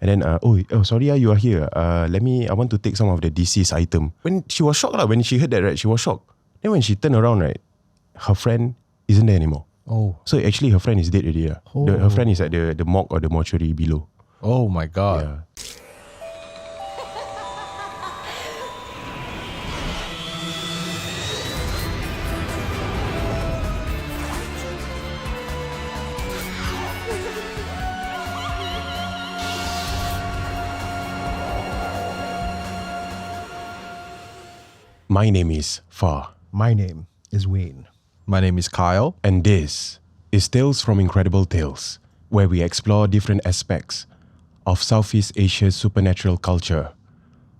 And then, sorry, you are here. I want to take some of the deceased item. When she was shocked, when she heard that, right, she was shocked. Then when she turned around, right, her friend isn't there anymore. Oh. So actually her friend is dead already. Her friend is at the morgue or the mortuary below. Oh my God. Yeah. My name is Far. My name is Wayne. My name is Kyle. And this is Tales from Incredible Tales, where we explore different aspects of Southeast Asia's supernatural culture,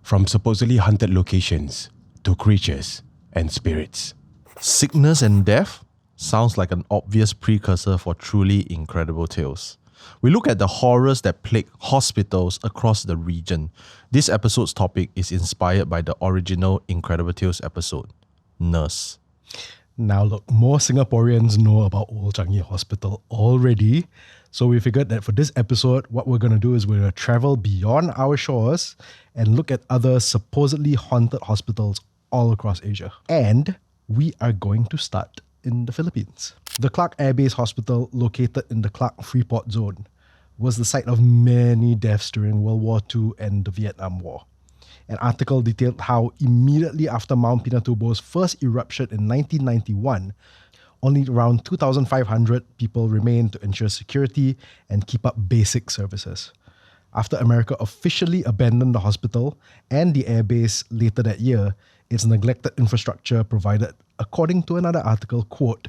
from supposedly haunted locations to creatures and spirits. Sickness and death sounds like an obvious precursor for truly incredible tales. We look at the horrors that plague hospitals across the region. This episode's topic is inspired by the original Incredible Tales episode, Nurse. Now look, more Singaporeans know about Old Changi Hospital already. So we figured that for this episode, what we're going to do is we're going to travel beyond our shores and look at other supposedly haunted hospitals all across Asia. And we are going to start in the Philippines. The Clark Air Base Hospital, located in the Clark Freeport Zone, was the site of many deaths during World War II and the Vietnam War. An article detailed how immediately after Mount Pinatubo's first eruption in 1991, only around 2,500 people remained to ensure security and keep up basic services. After America officially abandoned the hospital and the airbase later that year, its neglected infrastructure provided, according to another article, quote,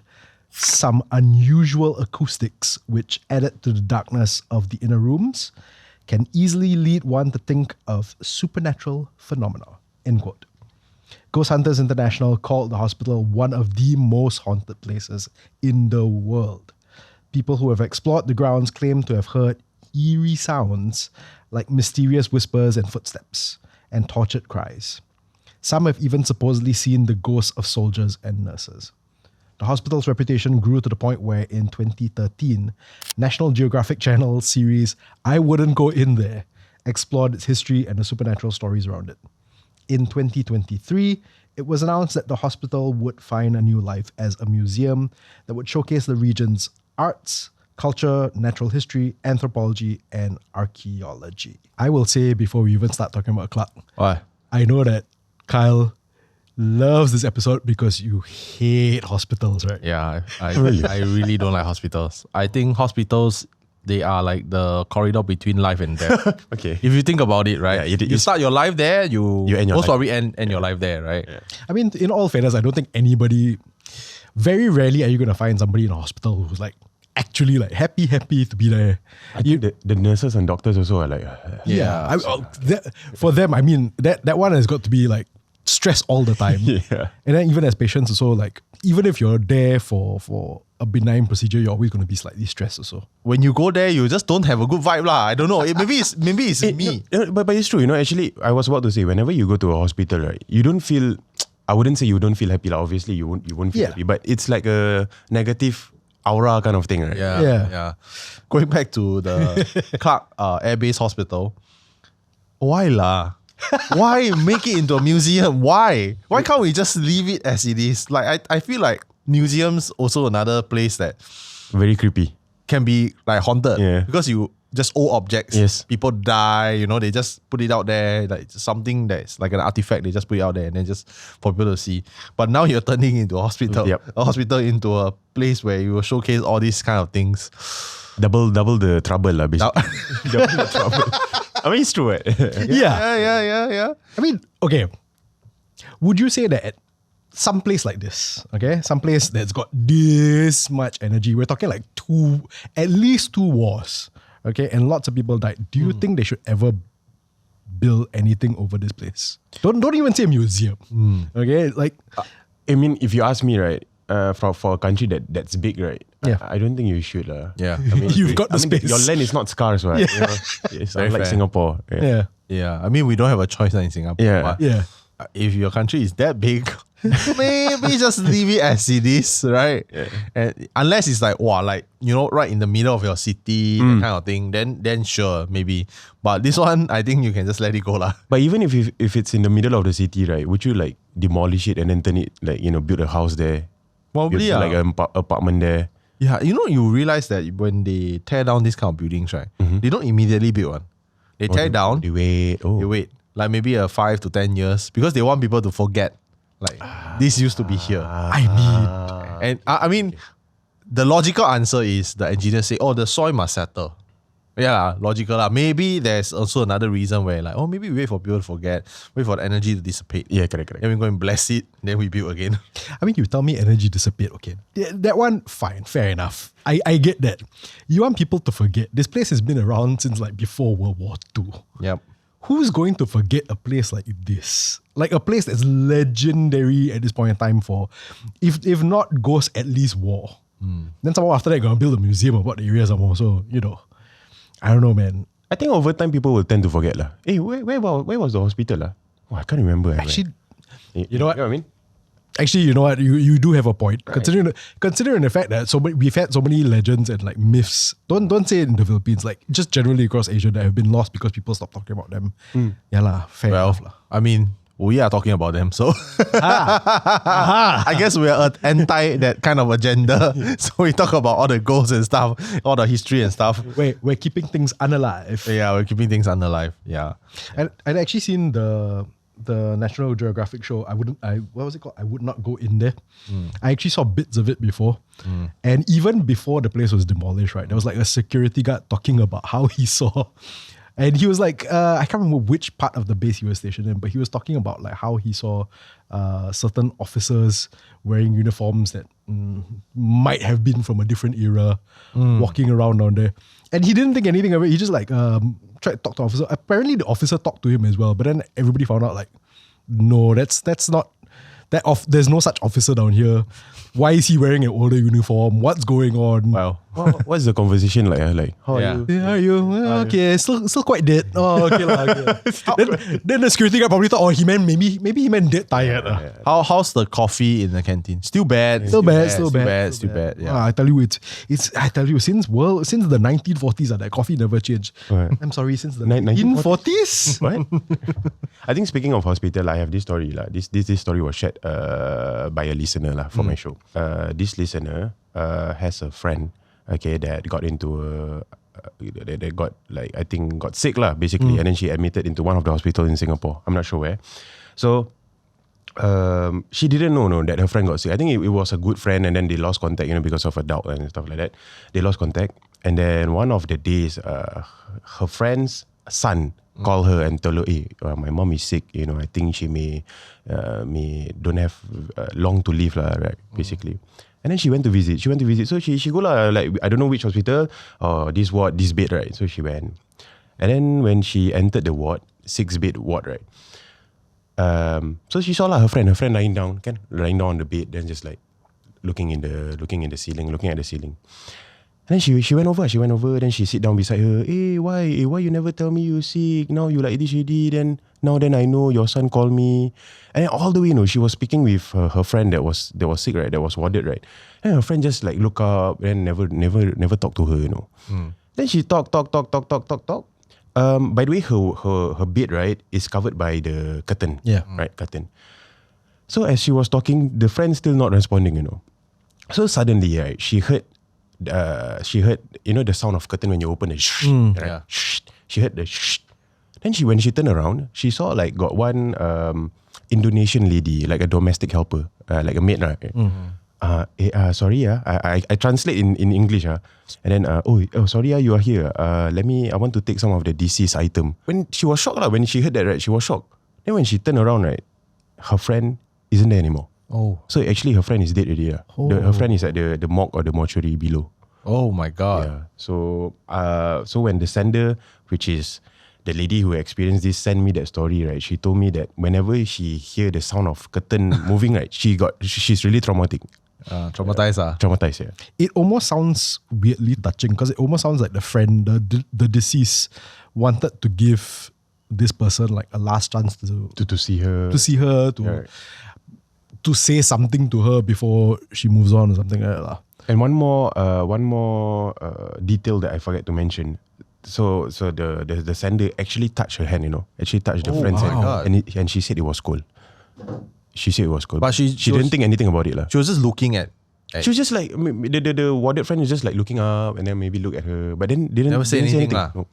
some unusual acoustics which, added to the darkness of the inner rooms, can easily lead one to think of supernatural phenomena, end quote. Ghost Hunters International called the hospital one of the most haunted places in the world. People who have explored the grounds claim to have heard eerie sounds like mysterious whispers and footsteps, and tortured cries. Some have even supposedly seen the ghosts of soldiers and nurses. The hospital's reputation grew to the point where in 2013, National Geographic Channel series I Wouldn't Go In There explored its history and the supernatural stories around it. In 2023, it was announced that the hospital would find a new life as a museum that would showcase the region's arts, culture, natural history, anthropology, and archaeology. I will say before we even start talking about Clark, Why? I know that Kyle loves this episode because you hate hospitals, right? Yeah, I really don't like hospitals. I think hospitals, they are like the corridor between life and death. Okay. If you think about it, right? Yeah, you start your life there, you end your most life. probably end your life there, right? Yeah. I mean, in all fairness, I don't think anybody, very rarely are you going to find somebody in a hospital who's like actually like happy to be there. I think the nurses and doctors also are like... Yeah. For them, I mean, that one has got to be like stress all the time. Yeah. And then even as patients also, like, even if you're there for a benign procedure, you're always going to be slightly stressed also. When you go there, you just don't have a good vibe lah. I don't know. Maybe it's me. But it's true, actually, I was about to say, whenever you go to a hospital, right, you don't feel... I wouldn't say you don't feel happy. Like, obviously, you won't feel happy. But it's like a negative aura kind of thing, right? Yeah. Going back to the Clark Air Base Hospital, why lah? Why make it into a museum? Why can't we just leave it as it is? Like I feel like museums also another place that Very creepy. can be like haunted. Yeah. Because you just old objects. Yes. People die, they just put it out there, like something that's like an artifact, they just put it out there and then just for people to see. But now you're turning into a hospital. Yep. A hospital into a place where you will showcase all these kind of things. Double the trouble lah, basically. Double the trouble. I mean, it's true, right? Yeah. I mean, okay. Would you say that at some place like this, okay, some place that's got this much energy, we're talking like at least two wars, okay, and lots of people died. Do you think they should ever build anything over this place? Don't even say museum, okay? Like, I mean, if you ask me, right, for a country that's big, right? Yeah. I don't think you should. Yeah. I mean, You've got the space. Your land is not scarce, right? Yeah. It's Very unlike fair. Singapore. yeah. Yeah. I mean, we don't have a choice in Singapore. Yeah. But Yeah. if your country is that big, maybe just leave it as it is, right? Yeah. And unless it's like, wow, like, right in the middle of your city, that kind of thing, then sure, maybe. But this one, I think you can just let it go lah. But even if it's in the middle of the city, right, would you like demolish it and then turn it, like, build a house there? Probably, like an apartment there. Yeah, you realize that when they tear down these kind of buildings, right, they don't immediately build one. They tear down. They wait. They wait. Like maybe 5 to 10 years because they want people to forget. Like, this used to be here. I mean, the logical answer is the engineers say, the soil must settle. Yeah, logical lah. Maybe there's also another reason where like, maybe we wait for people to forget, wait for the energy to dissipate. Yeah, correct. Then we go and bless it, then we build again. I mean, you tell me energy dissipate, okay. That one, fine, fair enough. I get that. You want people to forget. This place has been around since like before World War II. Yep. Who's going to forget a place like this? Like a place that's legendary at this point in time for, if not ghosts, at least war. Then someone after that going to build a museum about the area somewhere. So, I don't know, man. I think over time people will tend to forget lah. Hey, where was the hospital lah? Oh, I can't remember. Actually, you know what? You know what I mean? Actually, you know what? You do have a point. Right. Considering the fact that we've had so many legends and like myths. Don't say it in the Philippines, like just generally across Asia that have been lost because people stopped talking about them. Yeah lah, fair enough lah. I mean, we are talking about them, so I guess we are anti that kind of agenda. So we talk about all the ghosts and stuff, all the history and stuff. We're keeping things unalive. Yeah, we're keeping things unalive. Yeah. And I'd actually seen the National Geographic show. What was it called? I Would Not Go In There. I actually saw bits of it before. And even before the place was demolished, right, there was like a security guard talking about how he saw. And he was like, I can't remember which part of the base he was stationed in, but he was talking about like how he saw certain officers wearing uniforms that might have been from a different era, walking around down there. And he didn't think anything of it. He just like tried to talk to the officer. Apparently the officer talked to him as well, but then everybody found out like, no, that's not there's no such officer down here. Why is he wearing an older uniform? What's going on? Wow. What's the conversation like? Like, how are you? Yeah, are you? Well, okay, still quite dead. Oh, okay lah. Okay. then the security guard probably thought, maybe he meant dead tired. How's the coffee in the canteen? Still bad. Still bad. Yeah. I tell you, since the 1940s, that coffee never changed. Right. I'm sorry, since the 1940s. What? I think speaking of hospital, I have this story lah. This story was shared by a listener lah for my show. This listener has a friend, okay, that got into that got like, I think got sick lah basically, and then she admitted into one of the hospitals in Singapore. I'm not sure where. So she didn't know that her friend got sick. I think it was a good friend, and then they lost contact, because of a doubt and stuff like that. They lost contact, and then one of the days, her friend's son called her and told her, hey, my mom is sick. I think she may don't have long to live lah, right? Basically. And then she went to visit. So she go lah, like, I don't know which hospital or this ward, this bed, right? So she went. And then when she entered the ward, 6-bed ward, right? So she saw lah her friend lying down on the bed, then just like looking at the ceiling. And then she went over, then she sit down beside her. Hey, why you never tell me you sick? Now you like this already, then I know your son called me. And then all the way, she was speaking with her friend that was sick, right? That was warded, right? And her friend just like look up and never talk to her, Then she talk. By the way, her bed, right, is covered by the curtain. Yeah. Right, curtain. So as she was talking, the friend still not responding, So suddenly, right, she heard the sound of curtain when you open the shh, right? Yeah. Shh. She heard the shh. Then when she turned around, she saw like got one Indonesian lady, like a domestic helper, like a maid, right? Sorry, I translate in English, and then sorry, you are here. I want to take some of the deceased item. When she was shocked, when she heard that, right, she was shocked. Then when she turned around, right, her friend isn't there anymore. Oh. So actually her friend is dead already. Her friend is at the morgue or the mortuary below. Oh my God. Yeah. So when the sender, which is the lady who experienced this, sent me that story, right, she told me that whenever she hear the sound of curtain moving, right, she's really traumatic. Traumatized, yeah. It almost sounds weirdly touching because it almost sounds like the friend, the deceased, wanted to give this person like a last chance to see her, to to say something to her before she moves on or something like that lah. And one more detail that I forget to mention. So the sender actually touched her hand, actually touched the friend's hand, and she said it was cold. She said it was cold, But she didn't think anything about it lah. She was just looking at. She was just like the warded friend is just like looking up and then maybe look at her, but then didn't Never say didn't anything lah. No,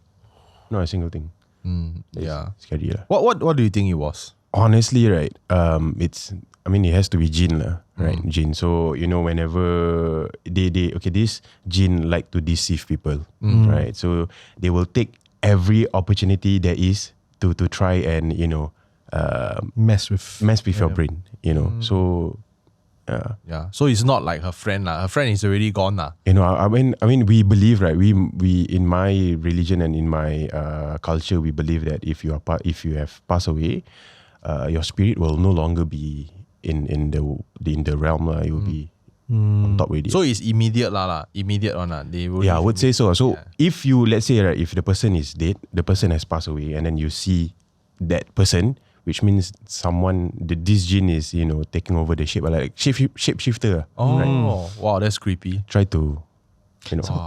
not a single thing. Yeah. Scary lah. What do you think it was? Honestly, right, it has to be jinn lah, right? Jinn. So, whenever this jinn like to deceive people, right? So they will take every opportunity there is to try and, Mess with your brain, So, Yeah. So it's not like her friend lah. Her friend is already gone lah. we believe, right? We in my religion and in my culture, we believe that if you have passed away, your spirit will no longer be in the realm lah. You will be on top already. So it's immediate lah. Immediate one lah. They will. Yeah, I would say so. So if you, let's say, right, if the person is dead, the person has passed away, and then you see that person, which means this jinn is, taking over the shape, like shapeshifter. Oh, right? Wow, that's creepy. Try to,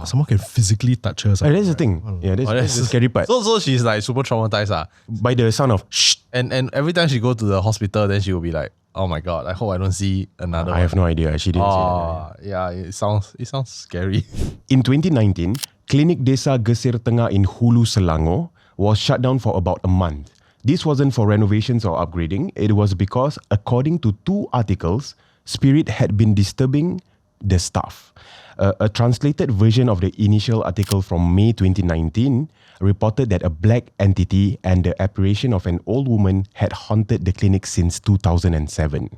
someone can physically touch her. That's the thing. Yeah, that's the scary part. So she's like super traumatized By the sound of shh. And every time she go to the hospital, then she will be like, oh my god, I hope I don't see another I have no idea. She didn't say that. Yeah, it sounds scary. In 2019, Klinik Desa Gesir Tengah in Hulu, Selangor was shut down for about a month. This wasn't for renovations or upgrading. It was because, according to 2 articles, spirit had been disturbing the staff. A translated version of the initial article from May 2019 reported that a black entity and the apparition of an old woman had haunted the clinic since 2007.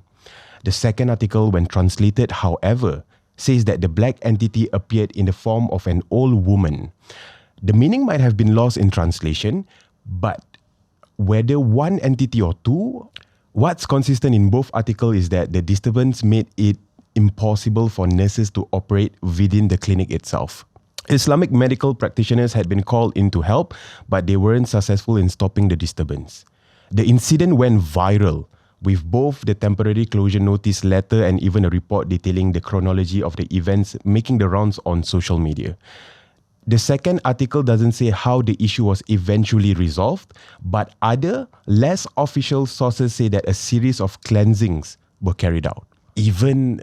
The second article, when translated, however, says that the black entity appeared in the form of an old woman. The meaning might have been lost in translation, but whether one entity or 2, what's consistent in both articles is that the disturbance made it impossible for nurses to operate within the clinic itself. Islamic medical practitioners had been called in to help, but they weren't successful in stopping the disturbance. The incident went viral, with both the temporary closure notice letter and even a report detailing the chronology of the events making the rounds on social media. The second article doesn't say how the issue was eventually resolved, but other, less official sources say that a series of cleansings were carried out. Even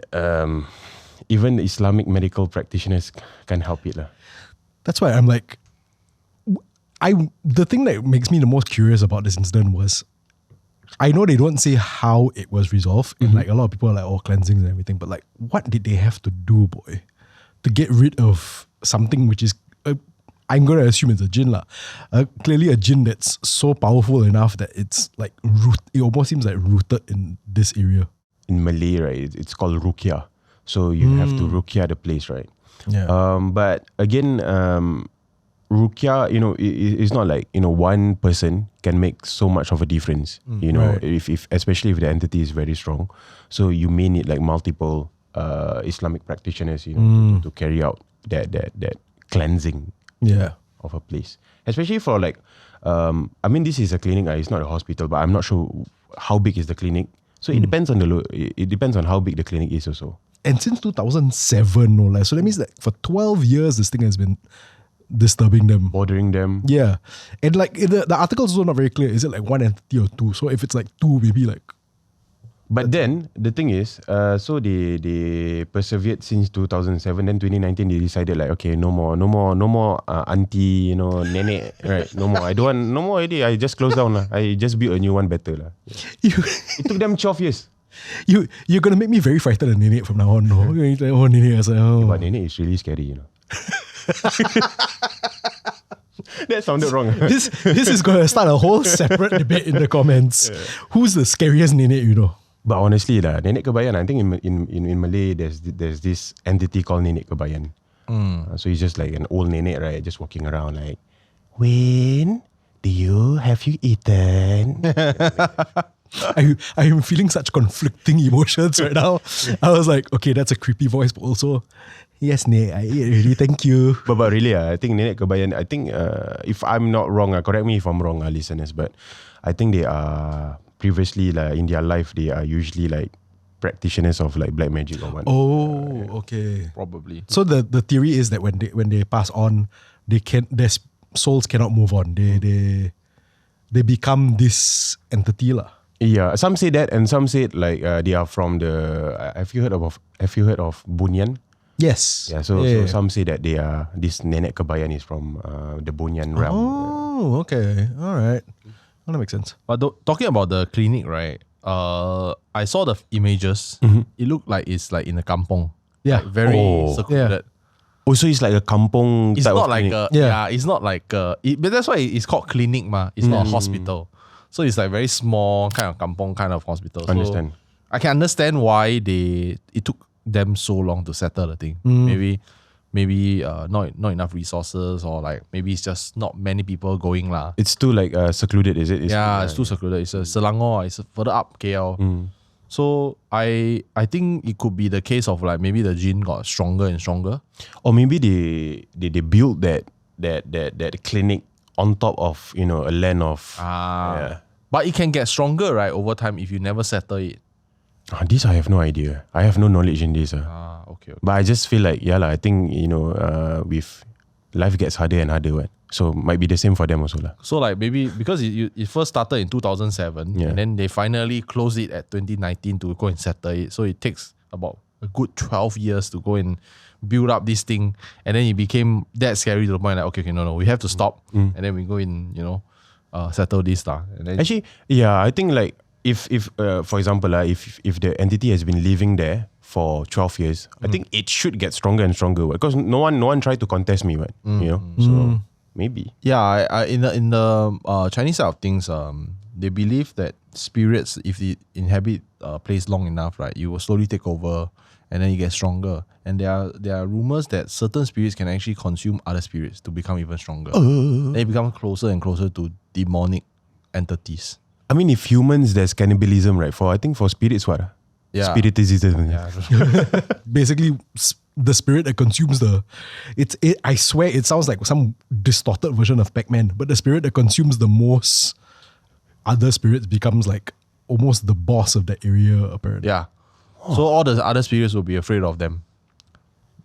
Islamic medical practitioners can't help it lah. That's why I'm like, the thing that makes me the most curious about this incident was, I know they don't say how it was resolved. And like a lot of people are like, cleansings and everything, but like, what did they have to do, boy, to get rid of something which is, I'm going to assume it's a jinn lah. Clearly a jinn that's so powerful enough that it's like, it almost seems like rooted in this area. In Malay, right, it's called ruqyah. So you have to ruqyah the place, right? Yeah. But again, ruqyah, it's not like, one person can make so much of a difference. Right. if especially if the entity is very strong. So you may need like multiple Islamic practitioners, to carry out that cleansing of a place. Especially for like, this is a clinic, it's not a hospital, but I'm not sure how big is the clinic. So it depends on it depends on how big the clinic is also. And since 2007, no less. So that means that for 12 years, this thing has been disturbing them. Bothering them. Yeah. And like the article is also not very clear. Is it like one entity or 2? So if it's like 2, maybe like... But then, the thing is, so they persevered since 2007. Then 2019, they decided like, okay, no more auntie, nenek, right? No more. I don't want, no more already. I just closed down lah. I just built a new one better lah. Yeah. It took them 12 years. You're going to make me very frightened of nenek from now on, no? You're like, nenek. I was like, But nenek is really scary, That sounded wrong. This is going to start a whole separate debate in the comments. Who's the scariest nenek, But honestly lah, nenek kebayan, I think in Malay there's this entity called nenek kebayan. So he's just like an old nenek, right? Just walking around like, Win, have you eaten? I am feeling such conflicting emotions right now. I was like, okay, that's a creepy voice, but also, yes, Nek, I ate already, thank you. But really, I think nenek kebayan, I think if I'm not wrong, correct me if I'm wrong, listeners, but I think they are previously, like in their life, they are usually like practitioners of like black magic or what. Oh, okay. Probably. So the theory is that when they pass on, their souls cannot move on. They become this entity lah. Yeah, some say that, and some say like they are from the. Have you heard of Bunyan? Yes. Yeah, so some say that they are this Nenek Kebayan is from the Bunyan realm. Oh, okay. All right. Well, that makes sense. But talking about the clinic, right? I saw the images. It looked like it's like in a kampong. Yeah. Like very secluded. Yeah. Also, it's like a kampong. It's type not of like clinic. it's not like but that's why it's called clinic ma. It's not a hospital. So it's like very small kind of kampong kind of hospital. So Understand. I can understand why it took them so long to settle the thing. Maybe not enough resources, or like maybe it's just not many people going lah. It's too like secluded, is it? It's too secluded. It's a Selangor. It's further up KL. So I think it could be the case of like maybe the gene got stronger and stronger. Or maybe they built that clinic on top of a land of. But it can get stronger, right, over time if you never settle it. This I have no idea. I have no knowledge in this. Okay. But I just feel like I think with life gets harder and harder, right? So might be the same for them also lah. So like maybe because it first started in 2007 and then they finally closed it at 2019 to go and settle it. So it takes about a good 12 years to go and build up this thing, and then it became that scary to the point like okay, no, we have to stop, and then we go in, settle this stuff. And then Actually, I think like if for example if the entity has been living there for 12 years, I think it should get stronger and stronger because no one tried to contest me, right? So maybe. yeah, I in the Chinese side of things, they believe that spirits, if they inhabit a place long enough, right, you will slowly take over and then you get stronger. And there are rumors that certain spirits can actually consume other spirits to become even stronger. They become closer and closer to demonic entities. I mean, if humans, there's cannibalism, right? I think for spirits, what? Yeah. Spiritism. Yeah. Basically, the spirit that consumes I swear it sounds like some distorted version of Pac-Man, but the spirit that consumes the most other spirits becomes like almost the boss of that area, apparently. Yeah. So all the other spirits will be afraid of them.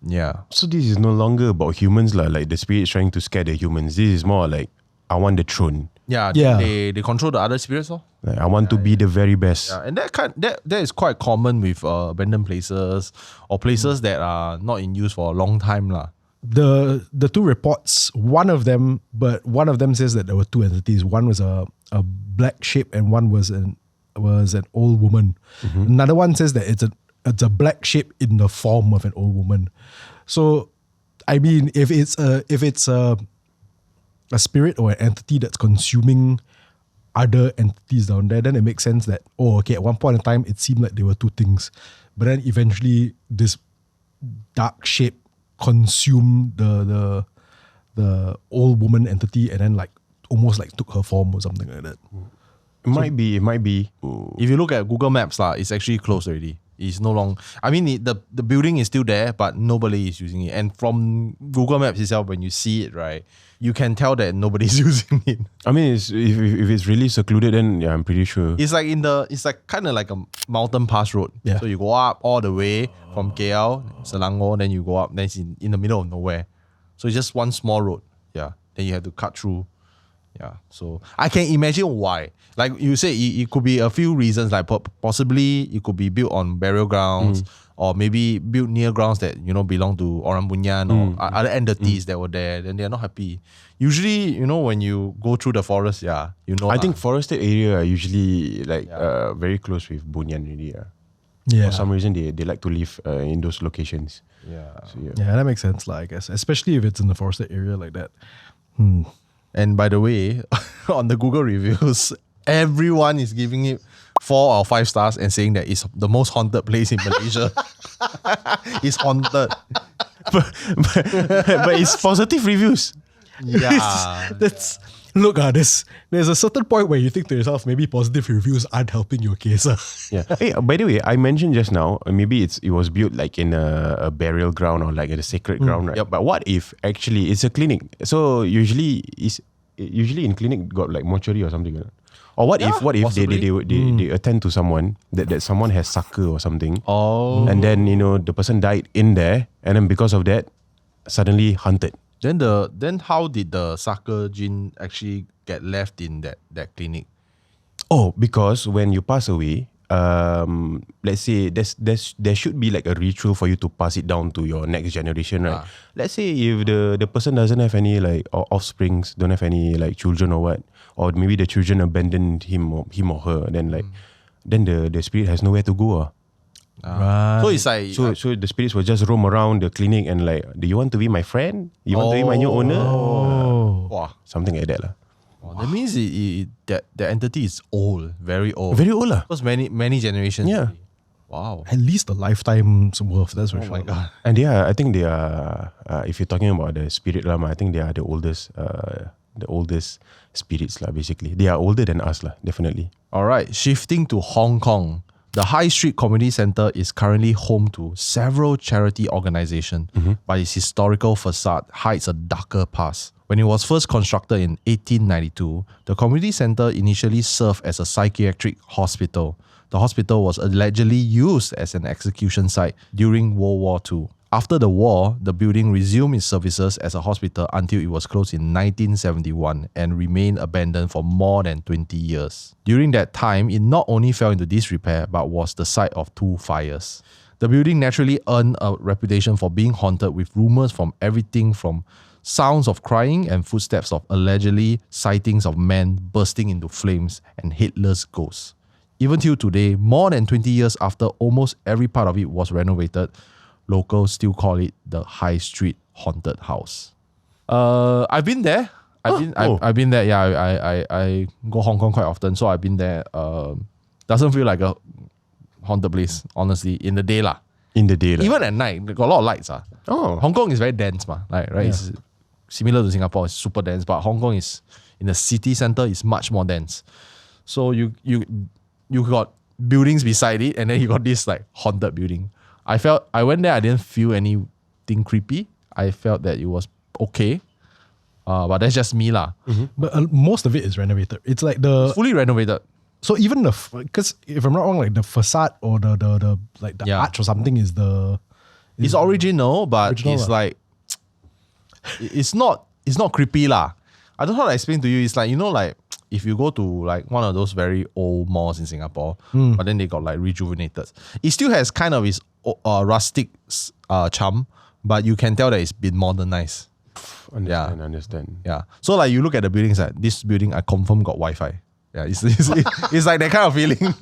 Yeah. So this is no longer about humans, like the spirits trying to scare the humans. This is more like, I want the throne. Yeah. They control the other spirits. Like, I want to be the very best. Yeah, and that is quite common with abandoned places or places that are not in use for a long time lah. The two reports, one of them says that there were two entities. One was a black shape and one was an old woman. Another one says that it's a black shape in the form of an old woman. So, I mean, if it's a spirit or an entity that's consuming other entities down there, then it makes sense that at one point in time it seemed like there were two things, but then eventually this dark shape consumed the old woman entity and then like almost like took her form or something like that. It might be. If you look at Google Maps lah, it's actually closed already. It's no longer. I mean, the building is still there, but nobody is using it. And from Google Maps itself, when you see it, right, you can tell that nobody's using it. I mean, if it's really secluded, then I'm pretty sure. It's like kind of like a mountain pass road. Yeah. So you go up all the way from KL, Selangor, then you go up, then it's in the middle of nowhere. So it's just one small road. Yeah. Then you have to cut through. Yeah, so I can imagine why. Like you say, it could be a few reasons. Like possibly it could be built on burial grounds, or maybe built near grounds that belong to Orang Bunyan or other entities that were there. Then they are not happy. Usually, when you go through the forest, I think forested area are usually like very close with Bunyan really. Yeah. For some reason, they like to live in those locations. Yeah. So, Yeah, that makes sense, I guess. Especially if it's in the forested area like that. And by the way, on the Google reviews, everyone is giving it 4 or 5 stars and saying that it's the most haunted place in Malaysia. It's haunted. but it's positive reviews. Yeah. Look, there's a certain point where you think to yourself, maybe positive reviews aren't helping your case. Yeah. Hey, by the way, I mentioned just now, maybe it was built like in a burial ground or like a sacred ground, right? Yep. But what if actually it's a clinic? So usually in clinic got like mortuary or something like that. Or what if possibly. they attend to someone that someone has sucker or something. Oh. And then, the person died in there, and then because of that, suddenly hunted. Then how did the sucker gene actually get left in that clinic? Oh, because when you pass away, let's say there should be like a ritual for you to pass it down to your next generation, right? Let's say if the person doesn't have any like offsprings, don't have any like children or what, or maybe the children abandoned him or her, then then the spirit has nowhere to go. So it's like So the spirits will just roam around the clinic and like, do you want to be my friend? You want to be my new owner? Wow. Something like that lah. Wow, that means that the entity is old, very old. Very old lah. Because many generations. Yeah. already. Wow. At least a lifetime's worth, that's for sure. Oh my god. And I think they are, if you're talking about the spirit lama, I think they are the oldest spirits lah, basically. They are older than us lah, definitely. All right, shifting to Hong Kong. The High Street Community Centre is currently home to several charity organizations, but its historical facade hides a darker past. When it was first constructed in 1892, the community centre initially served as a psychiatric hospital. The hospital was allegedly used as an execution site during World War II. After the war, the building resumed its services as a hospital until it was closed in 1971 and remained abandoned for more than 20 years. During that time, it not only fell into disrepair but was the site of 2 fires. The building naturally earned a reputation for being haunted, with rumors from everything from sounds of crying and footsteps of allegedly sightings of men bursting into flames and headless ghosts. Even till today, more than 20 years after almost every part of it was renovated, locals still call it the High Street Haunted House. I've been there. I've been there. Yeah, I go Hong Kong quite often, so I've been there. Doesn't feel like a haunted place, honestly, in the day lah. In the day lah. Even at night, got a lot of lights. Oh. Hong Kong is very dense, right? Yeah. It's similar to Singapore, it's super dense, but Hong Kong is in the city center is much more dense. So you got buildings beside it, and then you got this like haunted building. I went there, I didn't feel anything creepy. I felt that it was okay. But that's just me lah. But most of it is renovated. It's like the Fully renovated. so even because if I'm not wrong, like the facade or the arch or something is It's original, but original it's lah. like it's not creepy lah. I don't know how to explain to you. It's like, like if you go to like one of those very old malls in Singapore, but then they got like rejuvenated. It still has kind of its rustic charm, but you can tell that it's been modernized. Understand. Yeah. So like you look at the buildings, like this building, I confirm got Wi-Fi. Yeah, it's like that kind of feeling.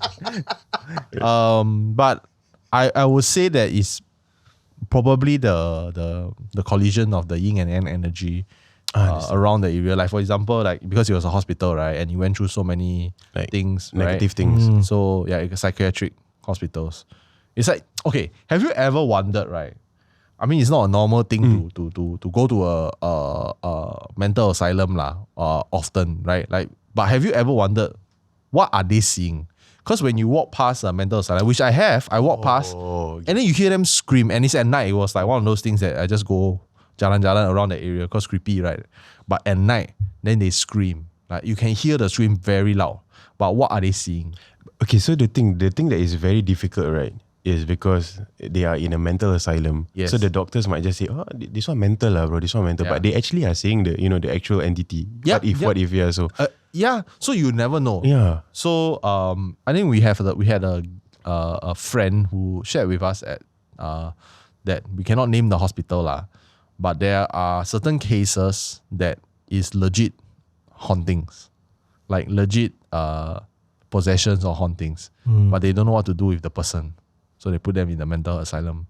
But I would say that it's probably the collision of the yin and yang energy around the area. Like for example, like because it was a hospital, right, and you went through so many Like things, negative right? things. So yeah, psychiatric hospitals. It's like, okay, have you ever wondered, right? I mean, it's not a normal thing to go to a mental asylum lah, often, right? Like, but have you ever wondered what are they seeing? Because when you walk past a mental asylum, which I walk past, and then you hear them scream, and it's at night. It was like one of those things that I just go jalan-jalan around the area because creepy, right? But at night, then they scream. Like you can hear the scream very loud. But what are they seeing? Okay, so the thing that is very difficult, right, is because they are in a mental asylum. Yes. So the doctors might just say, "Oh, this one mental lah, bro. This one mental." Yeah. But they actually are saying the the actual entity. Yeah, What if? Yeah. So Yeah, so you never know. yeah. So I think we had a friend who shared with us that we cannot name the hospital lah, but there are certain cases that is legit hauntings, like legit possessions or hauntings, but they don't know what to do with the person, so they put them in the mental asylum.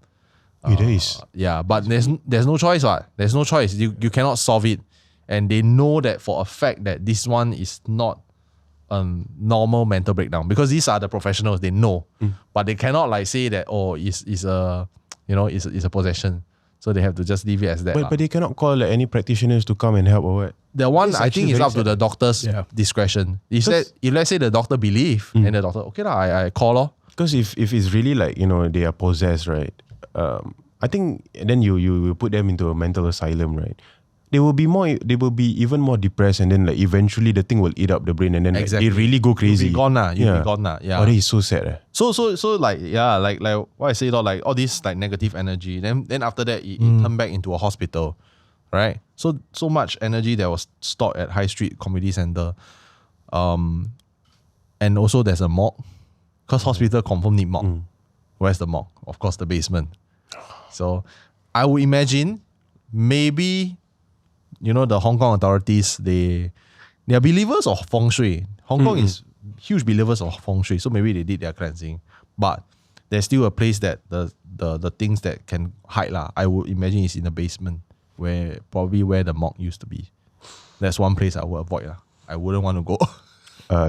It is. Yeah, but there's no choice, what? There's no choice. You cannot solve it. And they know that for a fact that this one is not a normal mental breakdown, because these are the professionals. They know, but they cannot like say that it's a possession. So they have to just leave it as that. But they cannot call like, any practitioners to come and help or what. The one It's I think actually is very up to the doctor's discretion. If let's say the doctor believe, and the doctor okay lah, I call her. Because if it's really like they are possessed, right? I think then you put them into a mental asylum, right? they will be even more depressed, and then like eventually the thing will eat up the brain, and then like, they really go crazy. You'll be gone nah. You'll be gone nah. Yeah. Oh, that is so sad. So like what I say, like all this like negative energy. Then after that, it turned back into a hospital, right? So much energy that was stored at High Street Community Centre, and also there's a morgue, because hospital confirm need morgue. Where's the morgue? Of course, the basement. So I would imagine maybe, you know, the Hong Kong authorities, they are believers of feng shui. Hong Kong is huge believers of feng shui, so maybe they did their cleansing. But there's still a place that the things that can hide lah. I would imagine is in the basement, where the morgue used to be. That's one place I would avoid lah. I wouldn't want to go.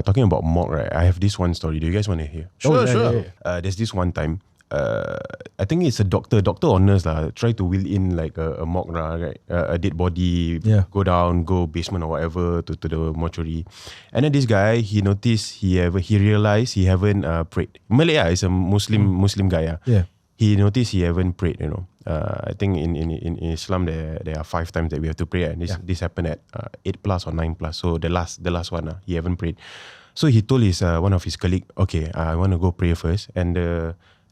Talking about morgue, right? I have this one story. Do you guys want to hear? Sure. There's this one time. I think it's a doctor or nurse lah. Try to wheel in like a morgue lah, right? A dead body, go basement or whatever to the mortuary. And then this guy, he noticed he realized he haven't prayed. Malay is a Muslim guy. Yeah. He noticed he haven't prayed. You know, I think in Islam there are 5 times that we have to pray, and this happened at 8+ or 9+. So the last one, he haven't prayed. So he told one of his colleague, okay, I want to go pray first, and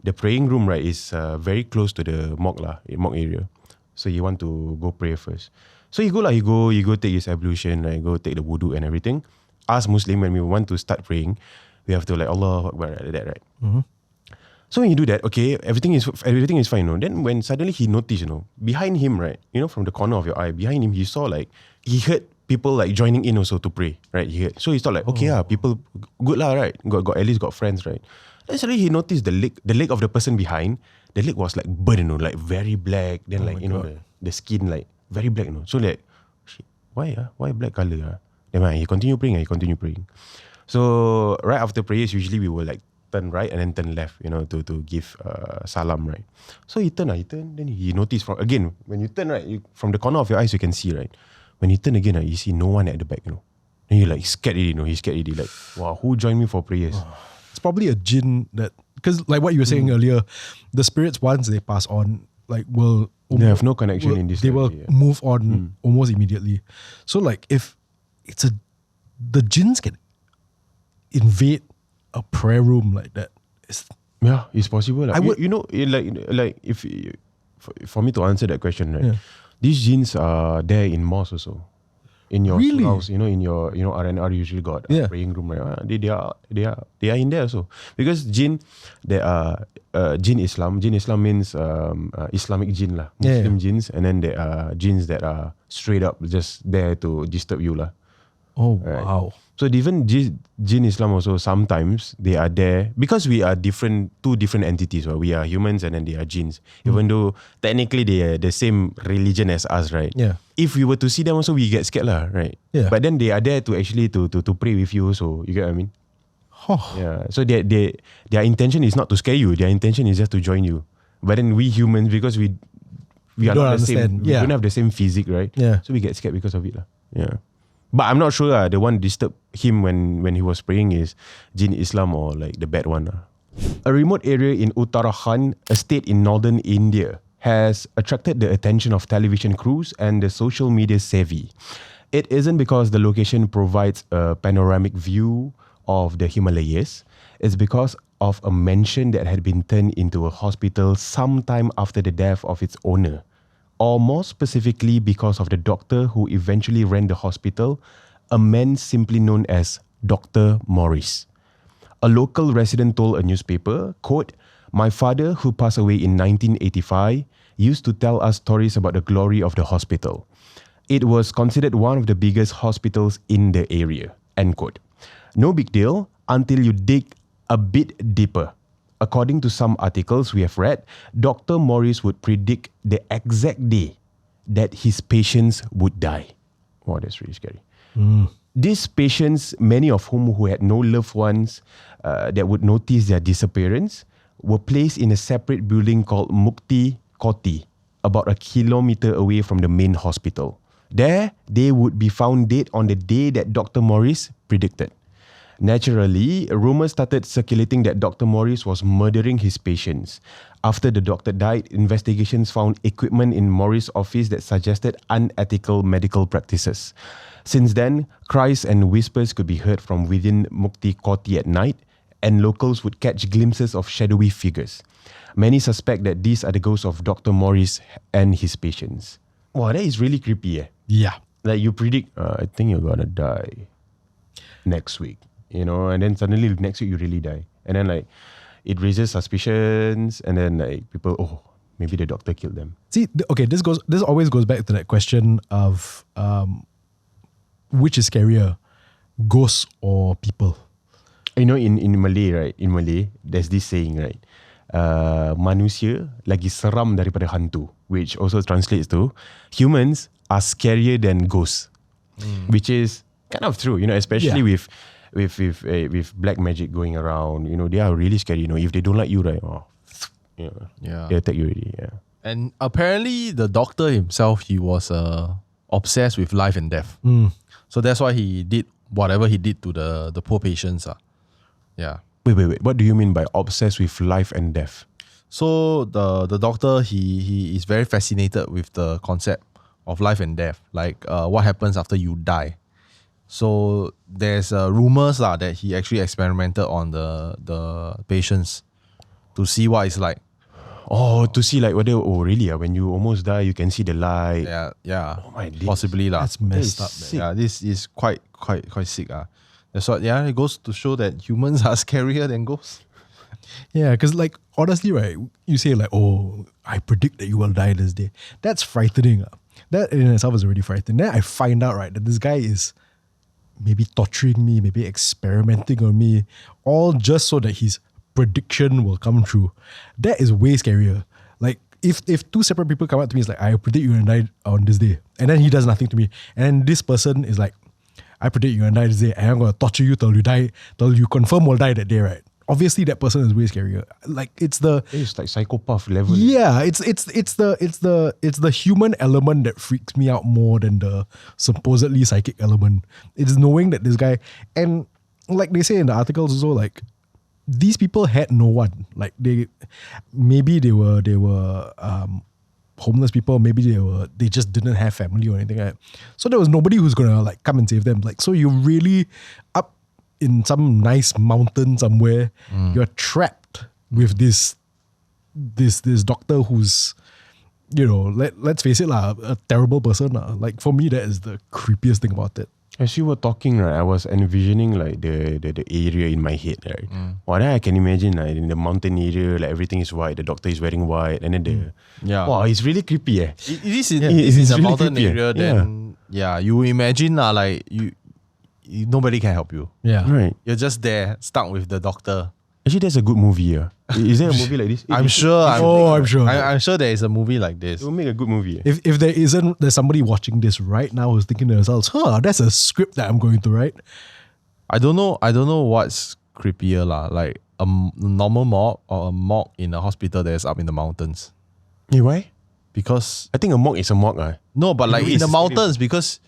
the praying room, right, is very close to the morgue area. So he want to go pray first. So he go take his ablution, right, go take the wudu and everything. Us Muslim, when we want to start praying, we have to like Allah Akbar, like that, right? Mm-hmm. So when you do that, okay, everything is fine. You know? Then when suddenly he noticed, you know, behind him, right, you know, from the corner of your eye, behind him, he saw like, he heard people like joining in also to pray, right? He heard. So he thought like, okay, people good lah, right? Got at least got friends, right? Then suddenly he noticed the leg of the person behind, the leg was like burned, you know, like very black. Then like, you know, the skin like very black, you know. So like, shit, why black color? Then he continue praying. So right after prayers, usually we will like turn right and then turn left, you know, to give salam, right? So he turned, then he noticed when you turn right, from the corner of your eyes you can see, right? When you turn again, you see no one at the back, you know. Then you're like scared already, you know. He's scared already, like, wow, who joined me for prayers? It's probably a jinn that, because like what you were saying earlier, the spirits once they pass on, like they have no connection in this. They will move on almost immediately. So like if the jinns can invade a prayer room like that. It's possible. Like, you know, like if for me to answer that question, right? These jinns are there in mosques also. In your house, you know, in your R&R usually got a praying room, right? They are in there also. Because jinn, there are jinn Islam. Jinn Islam means Islamic jinn lah, Muslim jinns, and then there are jinns that are straight up just there to disturb you lah. Oh, right. Wow. So even jinn Islam also, sometimes they are there because we are two different entities. Right? We are humans and then they are jinns. Even though technically they are the same religion as us, right? Yeah. If we were to see them also, we get scared lah, right? Yeah. But then they are there to actually to pray with you. So you get what I mean? Oh. Yeah. So their intention is not to scare you. Their intention is just to join you. But then we humans, because we are not the same, we don't have the same physique, right? Yeah. So we get scared because of it lah. Yeah. But I'm not sure the one disturbed him when he was praying is Jinn Islam or like the bad one. A remote area in Uttarakhand, a state in northern India, has attracted the attention of television crews and the social media savvy. It isn't because the location provides a panoramic view of the Himalayas. It's because of a mansion that had been turned into a hospital sometime after the death of its owner. Or more specifically, because of the doctor who eventually ran the hospital, a man simply known as Dr. Morris. A local resident told a newspaper, quote, "My father, who passed away in 1985, used to tell us stories about the glory of the hospital. It was considered one of the biggest hospitals in the area," end quote. No big deal until you dig a bit deeper. According to some articles we have read, Dr. Morris would predict the exact day that his patients would die. Wow, that's really scary. These patients, many of whom who had no loved ones that would notice their disappearance, were placed in a separate building called Mukti Koti, about a kilometer away from the main hospital. There, they would be found dead on the day that Dr. Morris predicted. Naturally, rumors started circulating that Dr. Morris was murdering his patients. After the doctor died, investigations found equipment in Morris' office that suggested unethical medical practices. Since then, cries and whispers could be heard from within Mukti Koti at night, and locals would catch glimpses of shadowy figures. Many suspect that these are the ghosts of Dr. Morris and his patients. Wow, that is really creepy. Yeah. Like you predict, I think you're gonna die next week, you know, and then suddenly next week you really die. And then like, it raises suspicions, and then like people, oh, maybe the doctor killed them. See, okay, this always goes back to that question of which is scarier, ghosts or people? You know, in Malay, right? In Malay, there's this saying, right? Manusia lagi seram daripada hantu, which also translates to humans are scarier than ghosts, which is kind of true, you know, especially with black magic going around. You know, they are really scary. You know, if they don't like you, right? Oh, you know, they attack you already. Yeah. And apparently, the doctor himself, he was obsessed with life and death. So that's why he did whatever he did to the poor patients. Yeah. Wait. What do you mean by obsessed with life and death? So the doctor, he is very fascinated with the concept of life and death, like what happens after you die. So there's rumors that he actually experimented on the patients to see what it's like. Oh, to see like whether, oh really, when you almost die, you can see the light. Yeah. Oh my days. Possibly lah. That's messed up. Yeah, this is quite sick. That's what. Yeah, it goes to show that humans are scarier than ghosts. Yeah, because like honestly, right, you say like, oh, I predict that you will die this day. That's frightening. That in itself is already frightening. Then I find out, right, that this guy is maybe torturing me, maybe experimenting on me, all just so that his prediction will come true. That is way scarier. Like if two separate people come up to me, it's like, I predict you're gonna die on this day, and then he does nothing to me, and then this person is like, I predict you're gonna die this day, and I'm gonna torture you till you die, till you confirm will die that day, right? Obviously that person is way scarier. Like it's like psychopath level. Yeah, it's the human element that freaks me out more than the supposedly psychic element. It's knowing that this guy, and like they say in the articles also, like these people had no one. Like they were homeless people, maybe they just didn't have family or anything like that. So there was nobody who's gonna like come and save them. Like, so you're really up in some nice mountain somewhere. You're trapped with this doctor who's, you know, let's face it, a terrible person. Like for me, that is the creepiest thing about it. As you were talking, right, I was envisioning like the area in my head, right? Then I can imagine like in the mountain area, like everything is white, the doctor is wearing white, and then wow, it's really creepy. It is in a really mountain creepy, area. Then you imagine like you nobody can help you. Yeah, right. You're just there, stuck with the doctor. Actually, there's a good movie. Is there a movie like this? I'm sure. I'm sure. I'm sure there is a movie like this. It will make a good movie. If there isn't, there's somebody watching this right now who's thinking to themselves, that's a script that I'm going to write. I don't know what's creepier like a normal morgue or a morgue in a hospital that's up in the mountains. Hey, why? Because I think a morgue is a morgue. No, but like in the it's mountains, because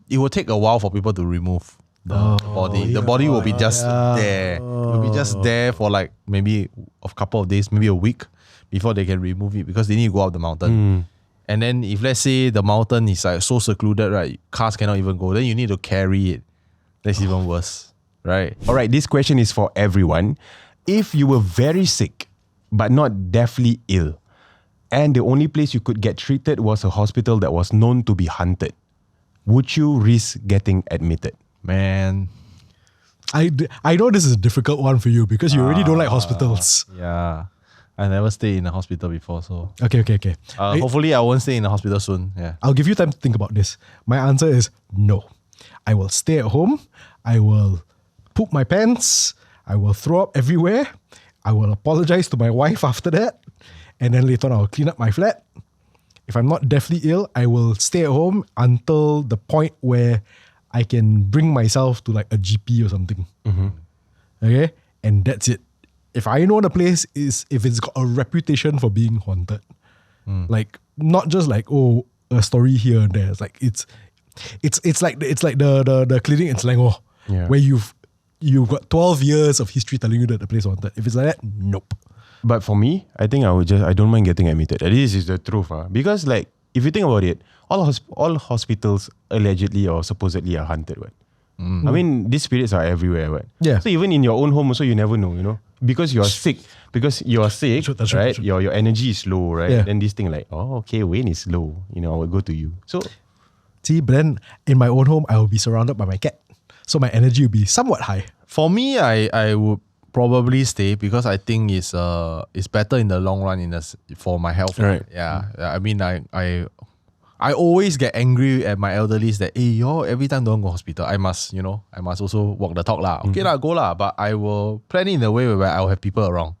it will take a while for people to remove the body. The body will be just there. It will be just there for like maybe a couple of days, maybe a week before they can remove it, because they need to go up the mountain. And then if let's say the mountain is like so secluded, right, cars cannot even go, then you need to carry it. That's even worse, right? All right, this question is for everyone. If you were very sick but not deathly ill, and the only place you could get treated was a hospital that was known to be haunted, would you risk getting admitted? Man, I know this is a difficult one for you because you already don't like hospitals. Yeah, I never stayed in a hospital before, so Okay. hopefully I won't stay in a hospital soon. Yeah. I'll give you time to think about this. My answer is no. I will stay at home. I will poop my pants. I will throw up everywhere. I will apologize to my wife after that. And then later on, I'll clean up my flat. If I'm not deathly ill, I will stay at home until the point where I can bring myself to like a GP or something. Okay? And that's it. If I know the place is, if it's got a reputation for being haunted, like not just like, oh, a story here and there. It's like it's like the clinic in Selangor, where you've got 12 years of history telling you that the place is haunted. If it's like that, nope. But for me, I think I don't mind getting admitted. This is the truth. Because like, if you think about it, all hospitals allegedly or supposedly are haunted. Right? I mean, these spirits are everywhere. Right? Yeah. So even in your own home also, you never know, Because you're sick. That's right? True. Your energy is low, right? Yeah. Then this thing like, okay, Wayne is low. I will go to you. So, See, but then in my own home, I will be surrounded by my cat. So my energy will be somewhat high. For me, I would probably stay because I think it's better in the long run for my health. Right. Yeah. I mean, I always get angry at my elderlies that, hey, y'all every time don't go hospital. I must also walk the talk lah. Okay lah, go lah. But I will plan it in a way where I'll have people around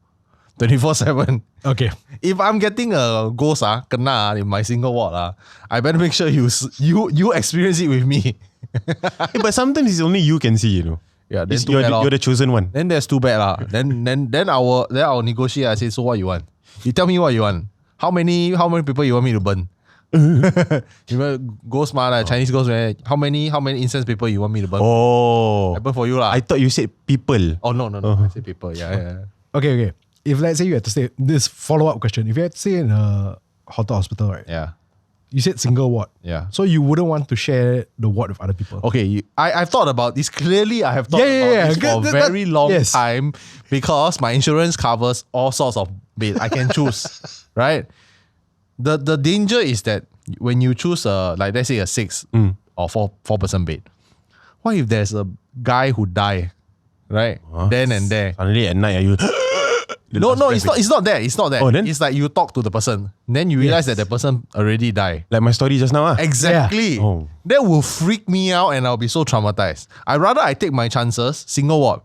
24/7. Okay. If I'm getting a ghost kena in my single ward I better make sure you experience it with me. but sometimes it's only you can see, Yeah, then You're the chosen one. Then that's too bad lah. Then I'll negotiate. I say, so what you want? You tell me what you want. How many people you want me to burn? You know, ghost Chinese ghost. How many incense people you want me to burn? Oh, I burn for you lah. I thought you said people. Oh no. I say people. Yeah. Okay. If let's say you had to stay, this follow-up question. If you had to stay in a haunted hospital, right? Yeah. You said single ward. Yeah. So you wouldn't want to share the ward with other people. Okay, I've thought about this. Clearly, I have thought about this for a very long time because my insurance covers all sorts of bed. I can choose, right? The danger is that when you choose like let's say a 6 or 4-person bed, what if there's a guy who die, right? Then and there. Suddenly at night, are you? No, it's not that. It's not that. Oh, then? It's like you talk to the person, then you realize that the person already died. Like my story just now. Exactly. Yeah. Oh. That will freak me out and I'll be so traumatized. I take my chances, single ward.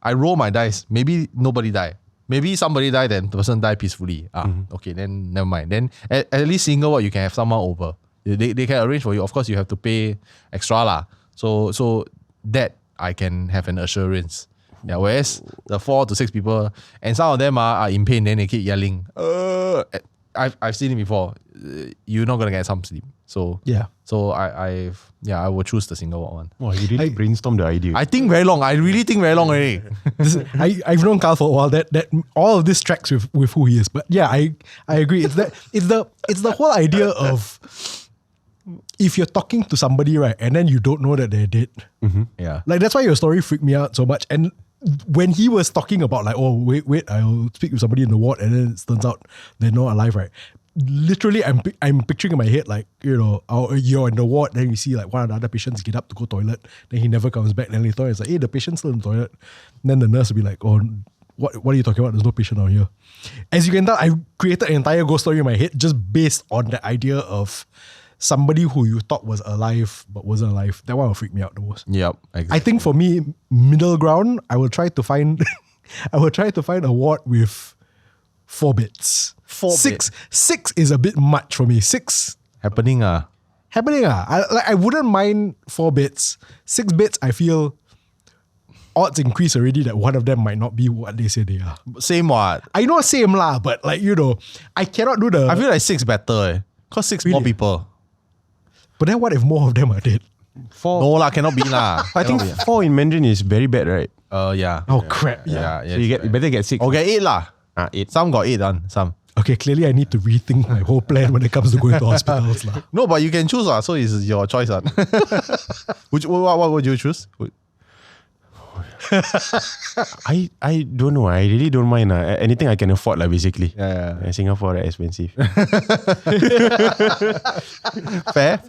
I roll my dice. Maybe nobody die. Maybe somebody die, then the person die peacefully. Okay, then never mind. Then at least single ward, you can have someone over. They can arrange for you. Of course, you have to pay extra lah. So that I can have an assurance. Yeah, whereas the 4 to 6 people, and some of them are in pain, then they keep yelling. I've seen it before. You're not gonna get some sleep. So I will choose the single one. Wow, you really brainstorm the idea. I think very long. I really think very long already. I've known Carl for a while. That all of this tracks with who he is. But yeah, I agree. It's the whole idea of if you're talking to somebody, right, and then you don't know that they're dead. Yeah. Like that's why your story freaked me out so much. And when he was talking about like, oh wait, I'll speak with somebody in the ward, and then it turns out they're not alive, right? Literally, I'm picturing in my head like, you're in the ward, then you see like one of the other patients get up to go toilet, then he never comes back. Then later it's like, hey, the patient's still in the toilet. And then the nurse will be like, oh, what are you talking about? There's no patient out here. As you can tell, I created an entire ghost story in my head just based on the idea of somebody who you thought was alive but wasn't alive. That one will freak me out the most. Yep. Exactly. I think for me, middle ground, I will try to find a ward with 4 beds. 6 is a bit much for me. 6 happening. I wouldn't mind 4 beds. 6 beds, I feel odds increase already that one of them might not be what they say they are. Same what? I know same lah, but like, I cannot do the... I feel like 6 better. Cause 6 more people. But then what if more of them are dead? 4. No lah, cannot be lah. I think 4 in Mandarin is very bad, right? Yeah. Oh crap. Yeah. So you better get 6. Or get 8 lah. 8. Some got 8 done. Some. Okay, clearly I need to rethink my whole plan when it comes to going to hospitals lah. No, but you can choose lah. So it's your choice lah. What would you choose? I don't know. I really don't mind. Anything I can afford lah, basically. Yeah. Singapore is expensive. Fair.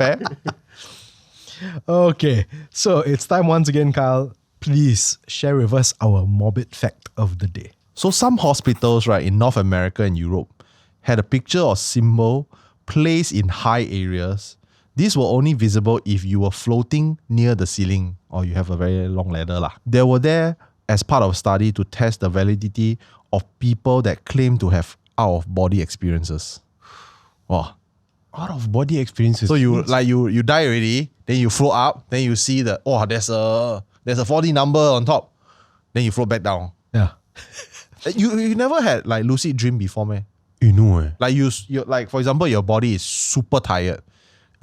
Okay, so it's time once again, Kyle. Please share with us our morbid fact of the day. So some hospitals, right, in North America and Europe had a picture or symbol placed in high areas. These were only visible if you were floating near the ceiling or you have a very long ladder lah. They were there as part of a study to test the validity of people that claim to have out-of-body experiences. Wow. Out-of-body experiences. So you die already, then you float up, then you see there's a 4D number on top. Then you float back down. Yeah. You never had like lucid dream before, man? You know, Like you like for example, your body is super tired.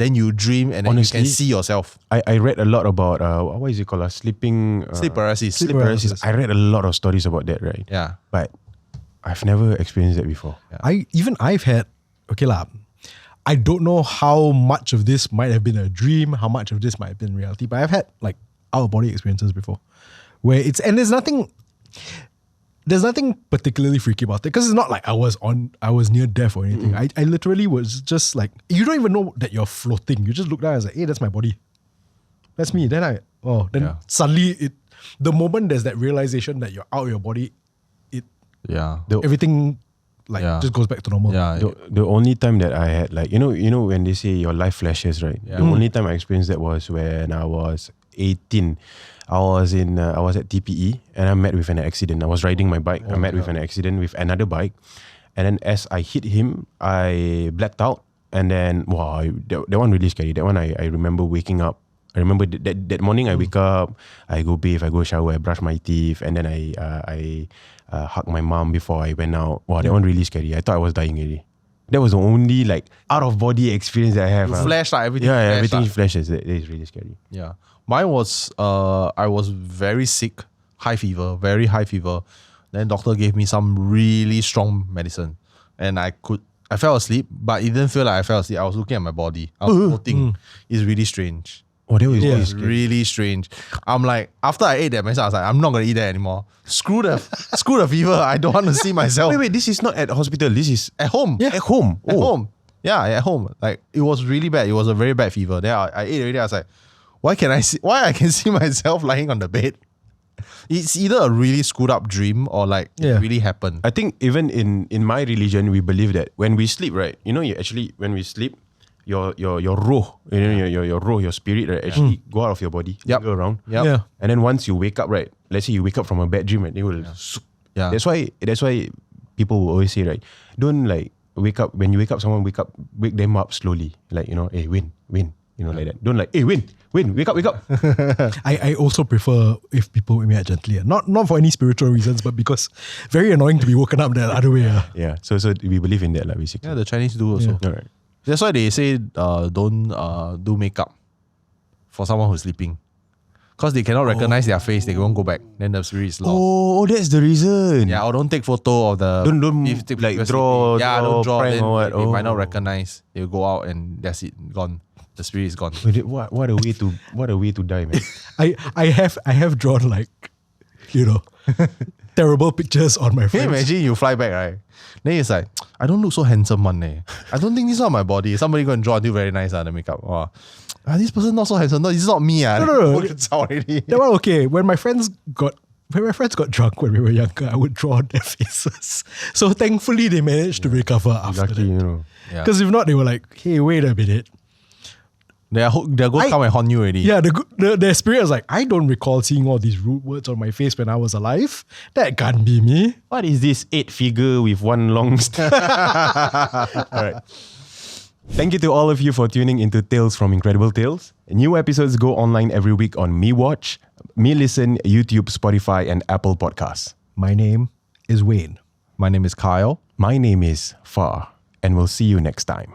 then you dream and then Honestly, you can see yourself. I read a lot about what is it called? Sleeping Sleep paralysis. Sleep paralysis. I read a lot of stories about that, right? Yeah. But I've never experienced that before. I've had, okay lah, I don't know how much of this might have been a dream, how much of this might have been reality, but I've had like out of body experiences before where there's nothing particularly freaky about it because it's not like I was near death or anything. I literally was just like, you don't even know that you're floating. You just look down and say, hey, that's my body. That's me. Then suddenly the moment there's that realization that you're out of your body, everything just goes back to normal. The only time that I had like, you know when they say your life flashes, right? The only time I experienced that was when I was 18. I was at TPE and I met with an accident. I was riding my bike. I met with an accident with another bike. And then as I hit him, I blacked out. And then, that one really scary. That one I remember waking up. I remember that morning I wake up, I go bathe, I go shower, I brush my teeth, and then I hug my mom before I went out. Wow, that one really scary. I thought I was dying already. That was the only like out of body experience that I have. Flash like everything. Yeah, everything flashes. That is really scary. Yeah. Mine was I was very sick, very high fever. Then doctor gave me some really strong medicine. And I fell asleep, but it didn't feel like I fell asleep. I was looking at my body. I was floating. It's really strange. Oh, that was It's really strange. I'm like, after I ate that medicine, I was like, I'm not gonna eat that anymore. Screw the fever. I don't want to see myself. Wait, this is not at hospital. This is at home. Yeah. At home. At home. Yeah, at home. Like it was really bad. It was a very bad fever. Then I ate already. I was like, why I can see myself lying on the bed? It's either a really screwed up dream or like it really happened. I think even in my religion, we believe that when we sleep, right? When we sleep, your roh, your roh, your spirit, right, actually go out of your body, go around. Yep. Yeah. And then once you wake up, right? Let's say you wake up from a bad dream, right? They will. Yeah. That's why people will always say, right? Don't like wake up when you wake up. Someone wake them up slowly, like hey, win, like that. Don't like hey, win, wake up. I also prefer if people wake me up gently. Not for any spiritual reasons, but because very annoying to be woken up that other way. Yeah. So we believe in that, like, basically. Yeah, the Chinese do also. All right. That's why they say don't do makeup for someone who's sleeping. Because they cannot recognize their face, they won't go back. Then the spirit is lost. Oh, that's the reason. Yeah, or don't take photo of the... Don't like draw don't draw. prank Then or what. they might not recognize. They'll go out and that's it, gone. The spirit is gone. Wait, what a way to die, man. I have drawn like, terrible pictures on my Can friends. you imagine you fly back, right? Then it's like, I don't look so handsome, man. I don't think this is not my body. Somebody go and draw until very nice, the makeup. Wow. This person not so handsome. No, this is not me. No. Already. That one okay. When my friends got drunk when we were younger, I would draw their faces. So thankfully they managed to recover after Lucky, that. Because if not, they were like, hey, wait a minute. They're going to come and haunt you already. Yeah, the spirit was like, I don't recall seeing all these rude words on my face when I was alive. That can't be me. What is this 8 figure with one long All right. Thank you to all of you for tuning into Tales from Incredible Tales. New episodes go online every week on MeWatch, MeListen, YouTube, Spotify, and Apple Podcasts. My name is Wayne. My name is Kyle. My name is Far, and we'll see you next time.